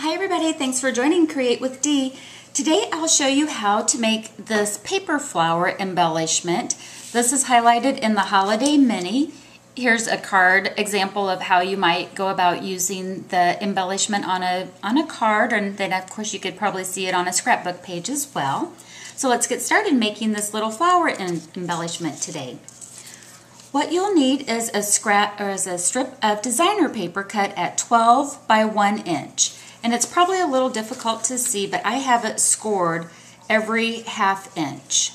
Hi everybody, thanks for joining Create with Dee. Today I'll show you how to make this paper flower embellishment. This is highlighted in the Holiday Mini. Here's a card example of how you might go about using the embellishment on a card, and then of course you could probably see it on a scrapbook page as well. So let's get started making this little flower embellishment today. What you'll need is a strip of designer paper cut at 12 by 1 inch. And it's probably a little difficult to see, but I have it scored every ½ inch.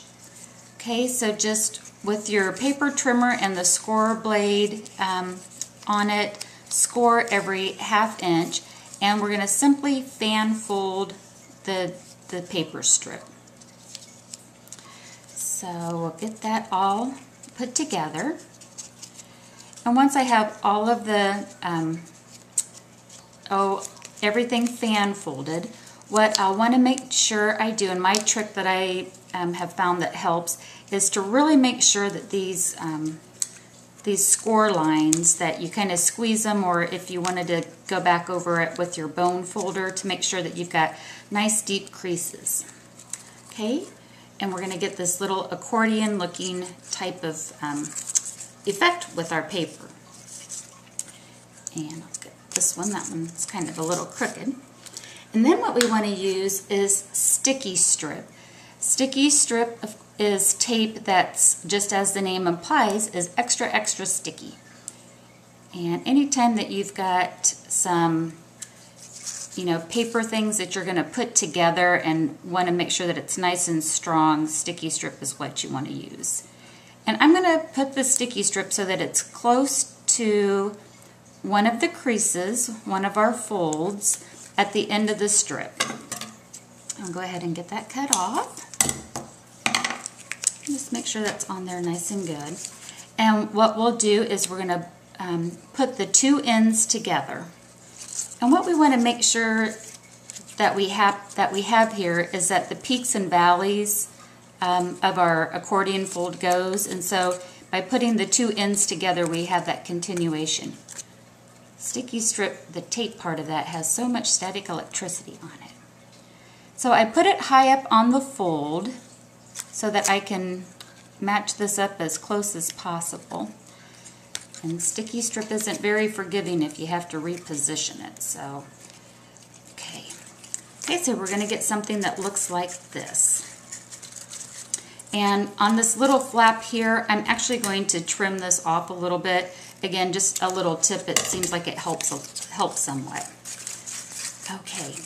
Okay, so just with your paper trimmer and the score blade on it, score every ½ inch, and we're going to simply fan fold the paper strip. So we'll get that all put together. And once I have all of the everything fan folded, what I want to make sure I do, and my trick that I have found that helps, is to really make sure that these score lines, that you kind of squeeze them, or if you wanted to go back over it with your bone folder to make sure that you've got nice deep creases. Okay, and we're going to get this little accordion looking type of effect with our paper. And I'll get this one, that one's kind of a little crooked. And then what we want to use is sticky strip. Sticky strip is tape that's, just as the name implies, is extra, extra sticky. And anytime that you've got some, paper things that you're going to put together and want to make sure that it's nice and strong, sticky strip is what you want to use. And I'm going to put the sticky strip so that it's close to one of the creases, one of our folds, at the end of the strip. I'll go ahead and get that cut off. Just make sure that's on there nice and good. And what we'll do is we're going to put the two ends together. And what we want to make sure that we have here is that the peaks and valleys of our accordion fold goes, and so by putting the two ends together we have that continuation. Sticky strip, the tape part of that, has so much static electricity on it. So I put it high up on the fold so that I can match this up as close as possible. And sticky strip isn't very forgiving if you have to reposition it. So, okay, so we're going to get something that looks like this. And on this little flap here, I'm actually going to trim this off a little bit. Again, just a little tip, it seems like it helps somewhat. Okay,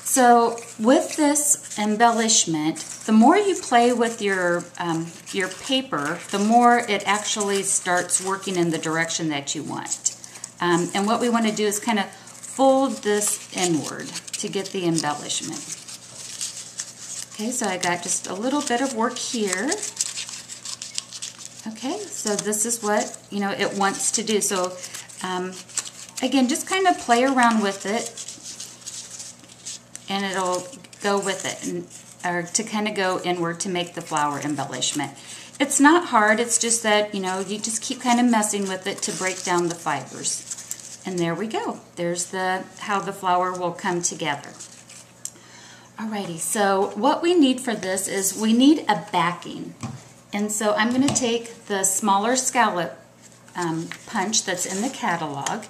so with this embellishment, the more you play with your paper, the more it actually starts working in the direction that you want. And what we want to do is kind of fold this inward to get the embellishment. Okay, so I got just a little bit of work here. Okay, so this is what, it wants to do. So, again, just kind of play around with it, and it'll go with it, or to kind of go inward to make the flower embellishment. It's not hard, it's just that, you just keep kind of messing with it to break down the fibers. And there we go. There's how the flower will come together. Alrighty, so what we need for this is we need a backing. And so I'm going to take the smaller scallop punch that's in the catalog,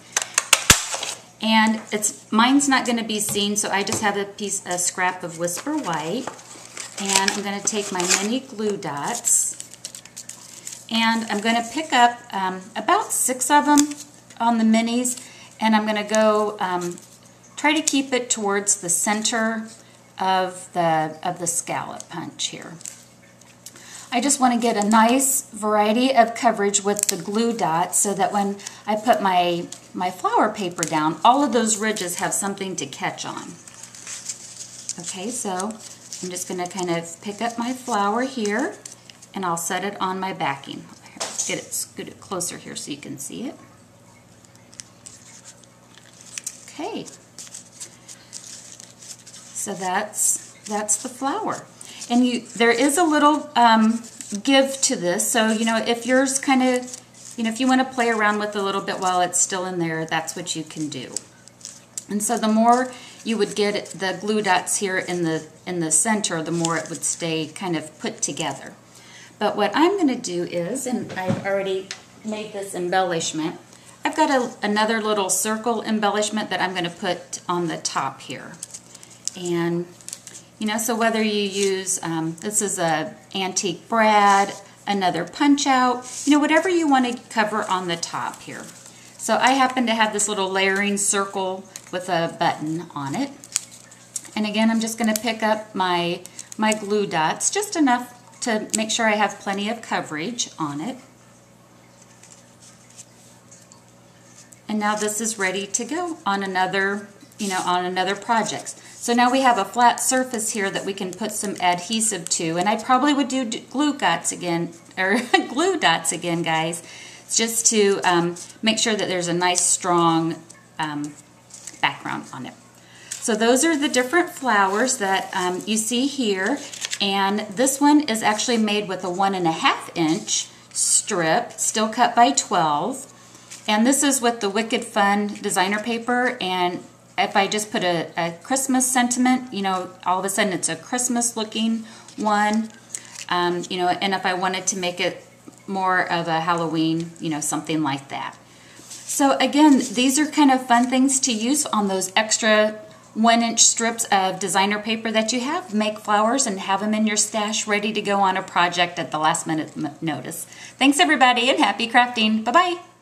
and mine's not going to be seen, so I just have a scrap of Whisper White, and I'm going to take my mini glue dots, and I'm going to pick up about 6 of them on the minis, and I'm going to go try to keep it towards the center of the scallop punch here. I just want to get a nice variety of coverage with the glue dots so that when I put my flower paper down, all of those ridges have something to catch on. Okay, so I'm just going to kind of pick up my flower here, and I'll set it on my backing. Get it closer here so you can see it. Okay, so that's the flower. And there is a little give to this, so if yours kind of, if you want to play around with it a little bit while it's still in there, that's what you can do. And so the more you would get the glue dots here in the center, the more it would stay kind of put together. But what I'm going to do is, and I've already made this embellishment, I've got another little circle embellishment that I'm going to put on the top here. And, you know, so whether you use, this is a antique brad, another punch out, you know, whatever you want to cover on the top here. So I happen to have this little layering circle with a button on it. And again, I'm just going to pick up my glue dots, just enough to make sure I have plenty of coverage on it. And now this is ready to go on another, you know, on another project. So now we have a flat surface here that we can put some adhesive to, and I probably would do glue dots again, or glue dots again, guys, just to make sure that there's a nice strong background on it. So those are the different flowers that you see here, and this one is actually made with a 1.5 inch strip, still cut by 12. And this is with the Wicked Fun designer paper, and if I just put a Christmas sentiment, you know, all of a sudden it's a Christmas looking one, you know, and if I wanted to make it more of a Halloween, you know, something like that. So again, these are kind of fun things to use on those extra 1-inch strips of designer paper that you have. Make flowers and have them in your stash ready to go on a project at the last minute notice. Thanks everybody, and happy crafting. Bye-bye.